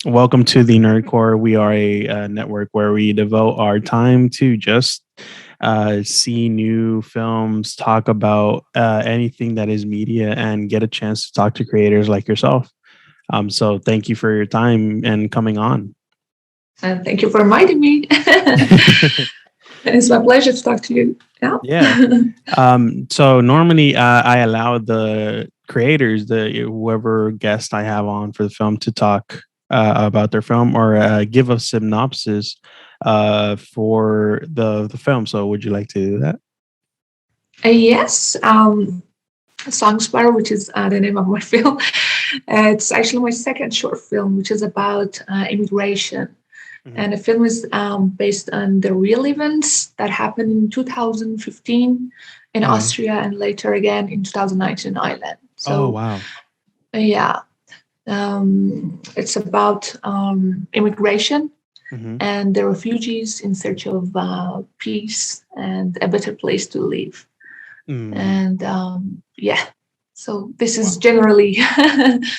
Welcome to the Nerdcore. We are a network where we devote our time to just see new films, talk about anything that is media, and get a chance to talk to creators like yourself. So thank you for your time and coming on. And thank you for inviting me. And it's my pleasure to talk to you. Yeah. Yeah. So normally I allow the creators, the whoever guest I have on for the film, to talk about their film or give a synopsis for the film. So would you like to do that? Yes. Song Sparrow, which is the name of my film. It's actually my second short film, which is about immigration. Hmm. And the film is based on the real events that happened in 2015 in Okay. Austria and later again in 2019 in Ireland. Oh So, wow. yeah, it's about immigration Hmm. and the refugees in search of peace and a better place to live. Mm, And yeah, so this is wow. generally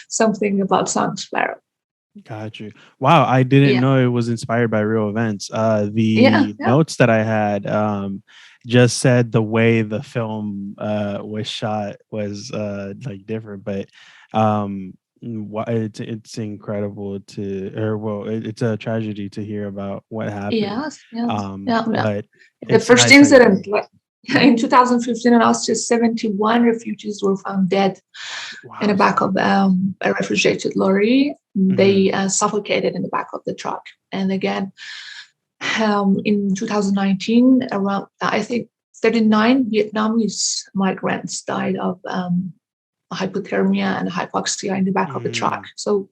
something about Song Sparrow. Got you. Wow, I didn't Yeah, know it was inspired by real events. yeah, The yeah. notes that I had just said the way the film was shot was like different, but it's incredible to, or well, it's a tragedy to hear about what happened. Yes, yes, yeah, yeah. But The it's first nice. Like, incident, mhm. in 2015 in Austria, 71 refugees were found dead in the Wow. back of a refrigerated lorry. Hmm. They suffocated in the back of the truck. And again, in 2019, around, I think, 39 Vietnamese migrants died of hypothermia and hypoxia in the back of the truck. Hmm. So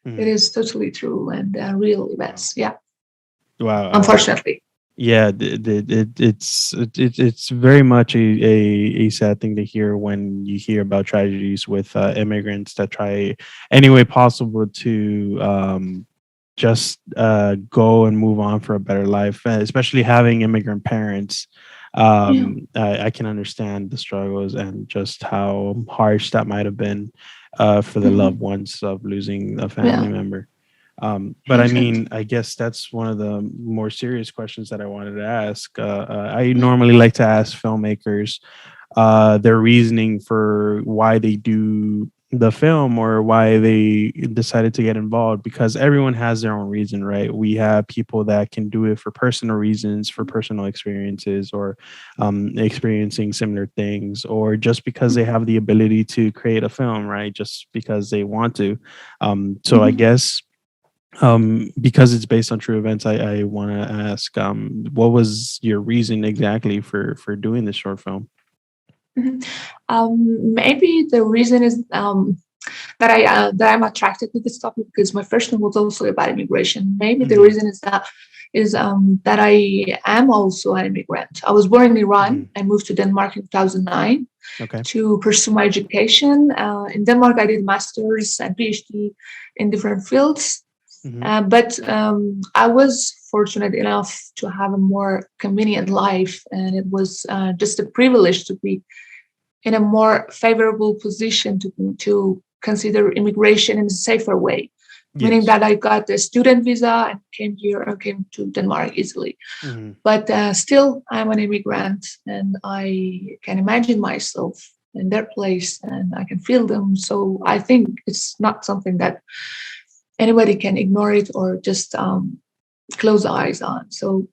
it Hmm. is totally true and real Wow. events. Yeah, Wow. unfortunately. Yeah, it's very much a sad thing to hear when you hear about tragedies with immigrants that try any way possible to just go and move on for a better life, especially having immigrant parents. Yeah. I can understand the struggles and just how harsh that might have been for the loved Mhm. ones of losing a family Yeah, member. But I mean, exactly. I guess that's one of the more serious questions that I wanted to ask. I Yeah. normally like to ask filmmakers their reasoning for why they do the film or why they decided to get involved, because everyone has their own reason, right? We have people that can do it for personal reasons, for personal experiences, or experiencing similar things, or just because they have the ability to create a film, right? Just because they want to. So I Mhm. guess because it's based on true events, I want to ask, what was your reason exactly for doing this short film? Mhm. Maybe the reason is that I'm attracted to this topic because my first one was also about immigration. Maybe the Hmm. reason is that I am also an immigrant. I was born in Iran. Hmm. I moved to Denmark in 2009 Okay. to pursue my education. In Denmark, I did masters and PhD in different fields. Hmm. But I was fortunate enough to have a more convenient life, and it was just a privilege to be in a more favorable position to consider immigration in a safer way, meaning Yes. that I got a student visa and came here and came to Denmark easily. Hmm. But still, I'm an immigrant and I can imagine myself in their place and I can feel them. So I think it's not something that anybody can ignore it or just close eyes on. So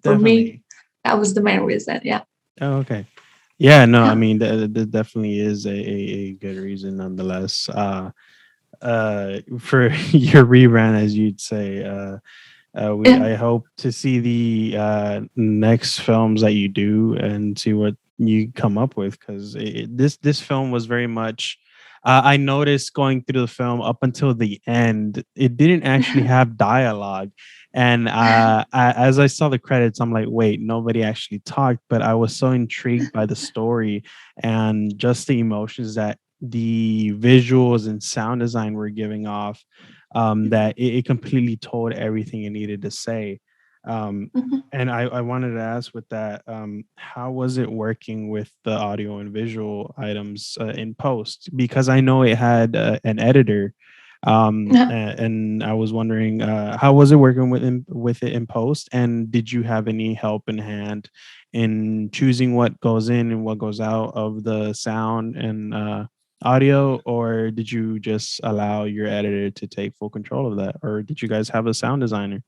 for me, Definitely. that was the main reason. Yeah. Oh, okay. Yeah, no, I Yeah. mean that definitely is a good reason nonetheless. For your rebrand, as you'd say. We Yeah. I hope to see the next films that you do and see what you come up with, because this film was very much. I noticed going through the film up until the end, it didn't actually have dialogue, and as I saw the credits, I'm like, wait, nobody actually talked, but I was so intrigued by the story and just the emotions that the visuals and sound design were giving off, that it completely told everything it needed to say. Um, Mhm. and I wanted to ask with that, how was it working with the audio and visual items in post? Because I know it had an editor. And I was wondering, how was it working with it in post, and did you have any help in hand in choosing what goes in and what goes out of the sound and audio, or did you just allow your editor to take full control of that, or did you guys have a sound designer?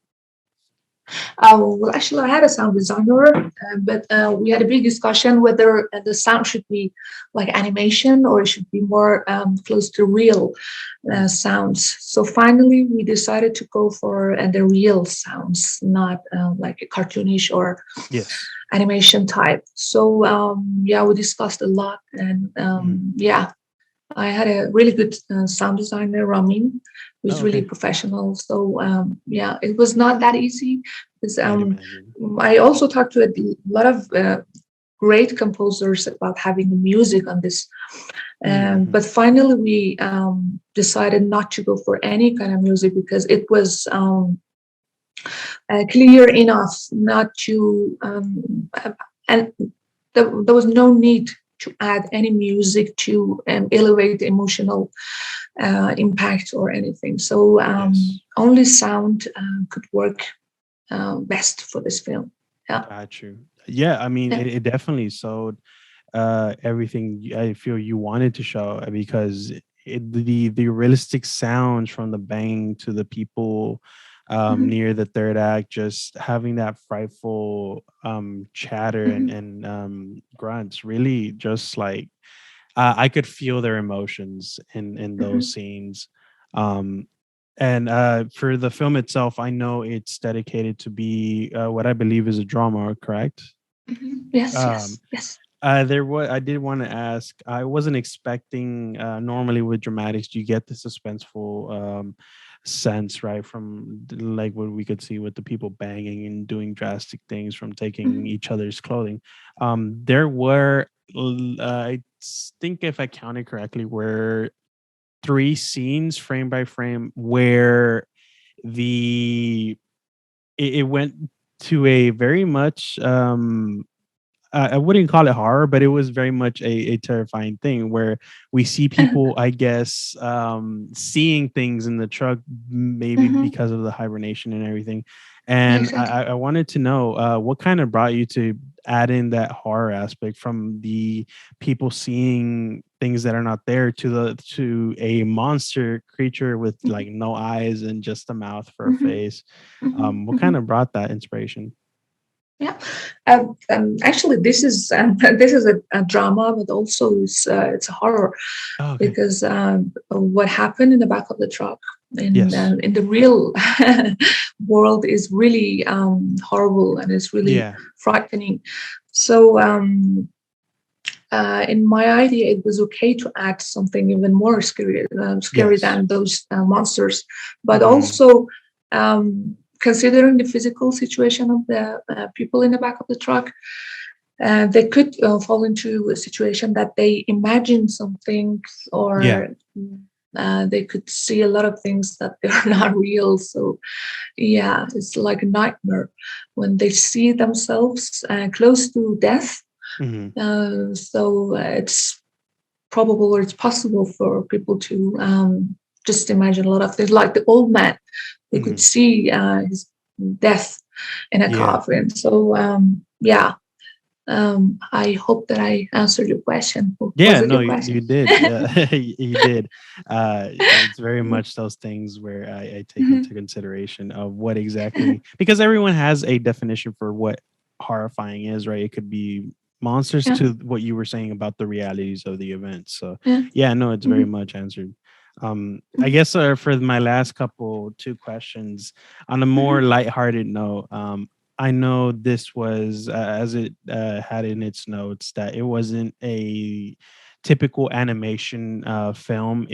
Well, actually, I had a sound designer, but we had a big discussion whether the sound should be like animation or it should be more close to real sounds. So finally, we decided to go for the real sounds, not like a cartoonish or Yes. animation type. So yeah, we discussed a lot, and Mhm. yeah, I had a really good sound designer, Ramin, who's Oh, really okay. professional. So yeah, it was not that easy because I'd imagine. I also talked to a lot of great composers about having the music on this. Hmm. But finally, we decided not to go for any kind of music because it was clear enough not to, and there was no need to add any music to elevate the emotional impact or anything. So Yes. only sound could work best for this film. Yeah. Got you. Yeah, I mean, Yeah. it definitely sold everything I feel you wanted to show, because the realistic sounds from the bang to the people Mhm, near the third act, just having that frightful chatter mhm, and grunts, really just like I could feel their emotions in those mhm, scenes. Um, and for the film itself, I know it's dedicated to be what I believe is a drama, correct? mhm. Yes, Um, yes, yes. there was. I did want to ask. I wasn't expecting. Normally, with dramatics, you get the suspenseful sense, right, from like what we could see with the people banging and doing drastic things, from taking Mhm, each other's clothing. There were, think if I counted correctly, were three scenes, frame by frame, where the it went to a very much I wouldn't call it horror, but it was very much a terrifying thing where we see people, I guess, seeing things in the truck, maybe mhm. because of the hibernation and everything. Yeah, And exactly. I wanted to know what kind of brought you to add in that horror aspect from the people seeing things that are not there to a monster creature with like Mhm, no eyes and just a mouth for a mhm, face. mhm, What kind mhm. of brought that inspiration? Yeah, actually, this is this is a drama, but also it's a horror Oh, okay. because what happened in the back of the truck Yes. in the real world is really horrible and it's really Yeah. frightening. So in my idea, it was okay to add something even more scary Yes. than those monsters, but Mhm. also considering the physical situation of the people in the back of the truck, they could fall into a situation that they imagine some things Yeah. or they could see a lot of things that they're not real. So yeah, it's like a nightmare when they see themselves close to death. Mhm. So it's probable or it's possible for people to just imagine a lot of things, like the old man who could Mhm. see his death in a Yeah. coffin. So yeah, I hope that I answered your question. Was Yeah, it no, your you question? did. You did. It's very much those things where I take into Mhm. consideration of what exactly, because everyone has a definition for what horrifying is, right? It could be monsters Yeah, to what you were saying about the realities of the event. So, yeah. yeah, no, it's very Mhm, much answered. I mhm, guess for my last couple two questions, on a more mhm, lighthearted note, I know this was, as it had in its notes, that it wasn't a typical animation film,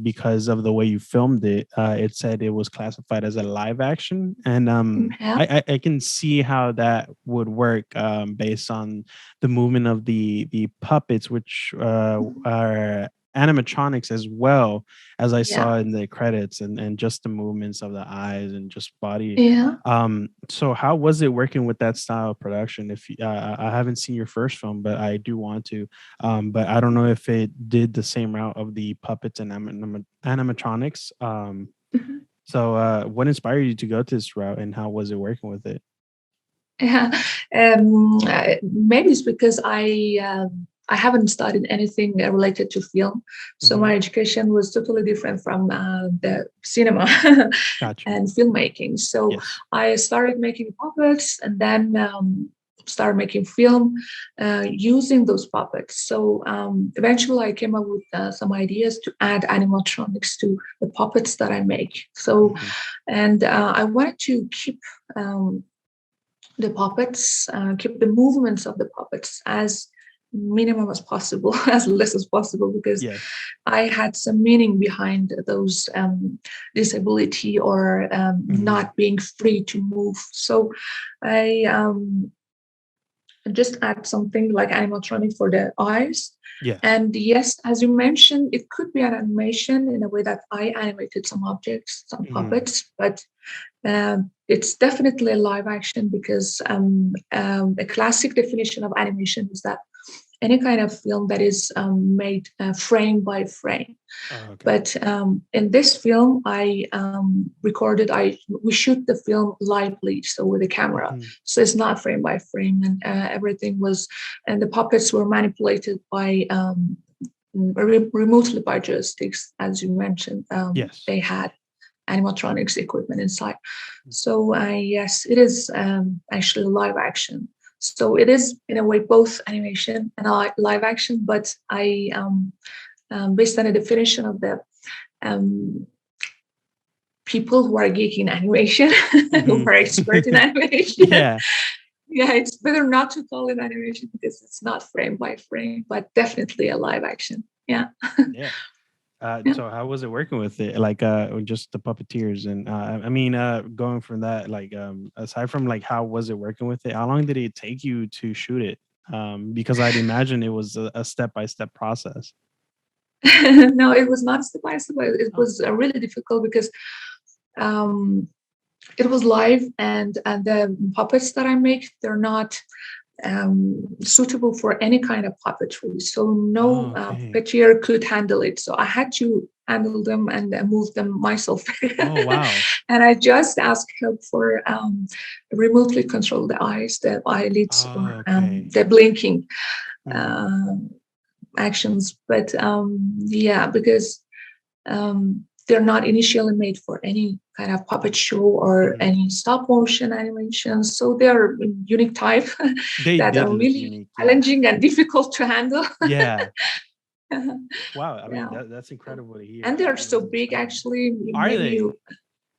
because of the way you filmed it. It said it was classified as a live action, and yeah. I can see how that would work based on the movement of the puppets, which Mhm, are animatronics as well as I Yeah. saw in the credits, and just the movements of the eyes and just body. Yeah. So how was it working with that style of production? If I haven't seen your first film, but I do want to. But I don't know if it did the same route of the puppets and animatronics. Mhm. So what inspired you to go to this route, and how was it working with it? Yeah. Maybe it's because I haven't studied anything related to film, so Hmm. my education was totally different from the cinema Gotcha. and filmmaking. So Yes. I started making puppets, and then started making film using those puppets. So eventually, I came up with some ideas to add animatronics to the puppets that I make. So, Hmm. and I wanted to keep. The puppets, keep the movements of the puppets as minimum as possible, as less as possible, because Yes. I had some meaning behind those disability or Hmm. not being free to move. So I just add something like animatronic for the eyes. Yes. And yes, as you mentioned, it could be an animation in a way that I animated some objects, some Hmm. puppets, but it's definitely a live action because a classic definition of animation is that any kind of film that is made frame by frame. Oh, okay. But in this film, I recorded. We shoot the film lively, so with a camera. Hmm. So it's not frame by frame, and everything was, and the puppets were manipulated by remotely by joysticks, as you mentioned. Yes. They had animatronics equipment inside. So yes, it is actually live action. So it is in a way both animation and live action, but I based on a definition of the um, people who are geek in animation, who Hmm. are expert in animation. Yeah. Yeah, it's better not to call it animation because it's not frame by frame, but definitely a live action. Yeah. Yeah. Yeah. So how was it working with it? Like with just the puppeteers, and I mean going from that, like aside from like how was it working with it? How long did it take you to shoot it? Because I'd imagine it was a step by step process. No, it was not step by step. It Oh. was really difficult because um, it was live, and the puppets that I make, they're not suitable for any kind of puppetry. So no Oh, okay. puppeteer could handle it. So I had to handle them and move them myself. Oh, wow. And I just asked help for remotely control the eyes, the eyelids, Oh, or okay. the blinking Hmm. uh, actions. But yeah, because they're not initially made for any kind of puppet show or Hmm. any stop motion animations. So they're unique type They that did are look really unique. Yeah. challenging and difficult to handle. Yeah. Wow. I mean, Yeah. that's incredible to hear. And they're I so wasn't big, expecting that. actually. Are Maybe they? you,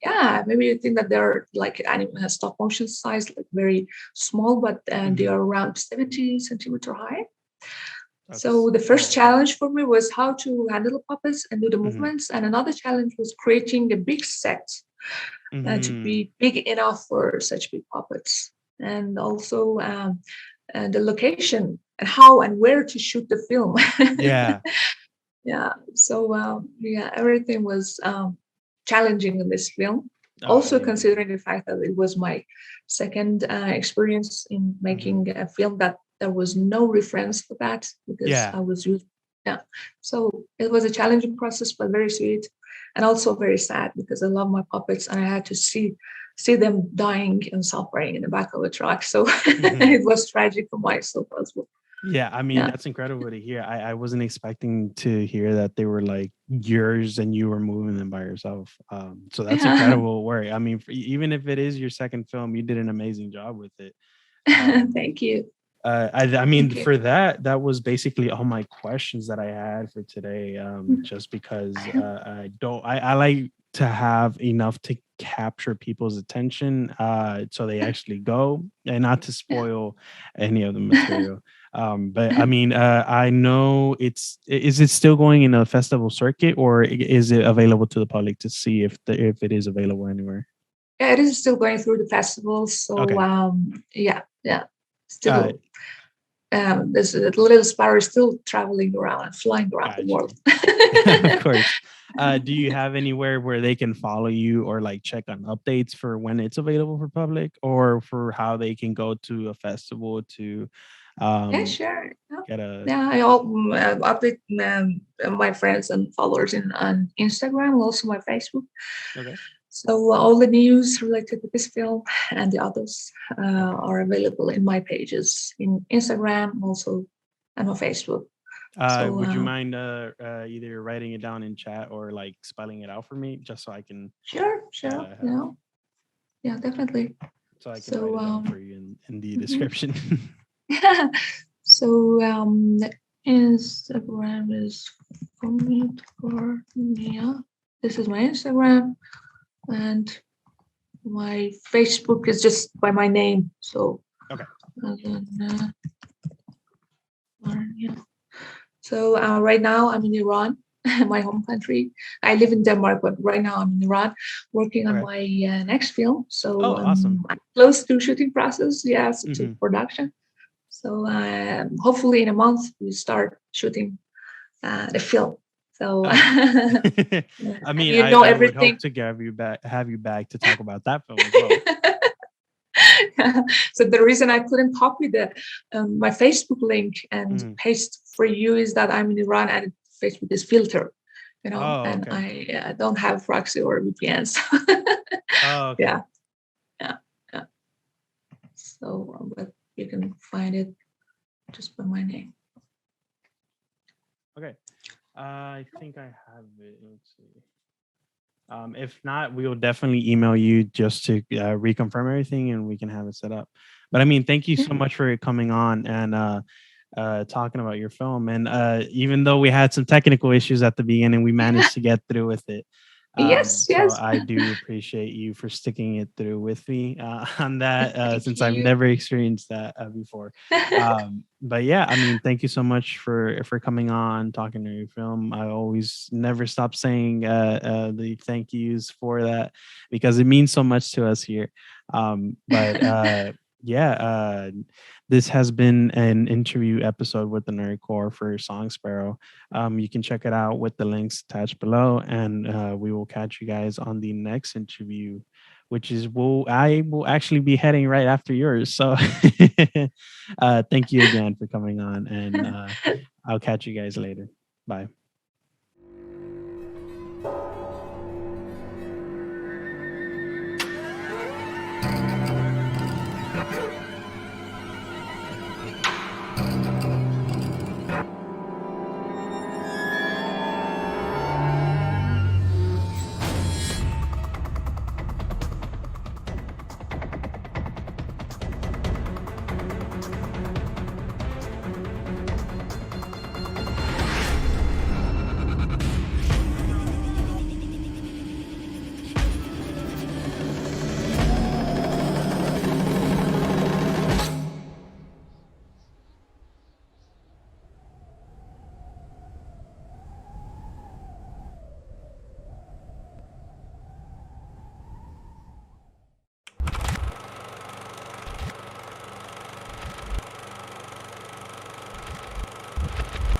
yeah, maybe you think that they're like stop motion size, like very small, but they Hmm. are around 70 centimeter high. So That's the first oh, okay. challenge for me was how to handle the puppets and do the Hmm. movements. And another challenge was creating a big set to Hmm. be big enough for such big puppets. And also the location and how and where to shoot the film. Yeah. Yeah. So yeah, everything was challenging in this film. Oh, Also, I imagine. considering the fact that it was my second experience in Hmm. making a film that there was no reference for that because Yeah. I was used. Yeah. So it was a challenging process, but very sweet, and also very sad because I love my puppets and I had to see them dying and suffering in the back of a truck. So Hmm. it was tragic for myself as well. Yeah, I mean Yeah. that's incredible to hear. I wasn't expecting to hear that they were like yours and you were moving them by yourself. So that's Yeah. incredible work. I mean, even if it is your second film, you did an amazing job with it. Um, Thank you. I mean, Thank you. for that, that was basically all my questions that I had for today. Just because I like to have enough to capture people's attention, so they actually go, and not to spoil any of the material. But I mean, I know is it still going in a festival circuit, or is it available to the public to see if it is available anywhere? Yeah, it is still going through the festival. So Okay. yeah, yeah, Uh, still. this little sparrow is still traveling around and flying around the Got world. you. Of course. Do you have anywhere where they can follow you or like check on updates for when it's available for public, or for how they can go to a festival to Yeah, um, sure. Yeah, get a? yeah, I update my friends and followers on Instagram, also my Facebook. Okay. So all the news related to this film and the others Okay. are available in my pages in Instagram, also, and on Facebook. So Would you mind either writing it down in chat or like spelling it out for me, just sure, sure, have yeah, definitely. so I can write So it down for you in the mhm. description. So the Instagram is Omidvarnia. This is my Instagram, and my Facebook is just by my name. So Okay. Farzaneh Omidvarnia. So right now I'm in Iran, my home country. I live in Denmark, but right now I'm in Iran working on Okay. my next film. So Oh, awesome. I'm close to shooting process, yes, to Hmm. production. So hopefully in a month we start shooting the film. So Oh, I and mean, you know I would hope everything. to have you back to talk about that film as well. So the reason I couldn't copy the my Facebook link and Mhm. paste for you is that I'm in Iran and Facebook is filtered, Oh, and okay. I don't have proxy or VPNs. Oh, okay. Yeah, yeah, yeah. So, but you can find it just by my name. Okay. I think I have it. Let's see. If not, we will definitely email you just to reconfirm everything, and we can have it set up. But I mean, thank you Yeah. so much for coming on and talking about your film. And even though we had some technical issues at the beginning, we managed to get through with it. Yes, So yes. I do appreciate you for sticking it through with me on that, Thank since I've you. never experienced that before. But yeah, I mean, thank you so much for coming on, talking to your film. I always never stop saying the thank yous for that, because it means so much to us here. But yeah, this has been an interview episode with the Nerd Core for Song Sparrow. You can check it out with the links attached below, and we will catch you guys on the next interview, which is I will actually be heading right after yours. So thank you again for coming on, and I'll catch you guys later. Bye.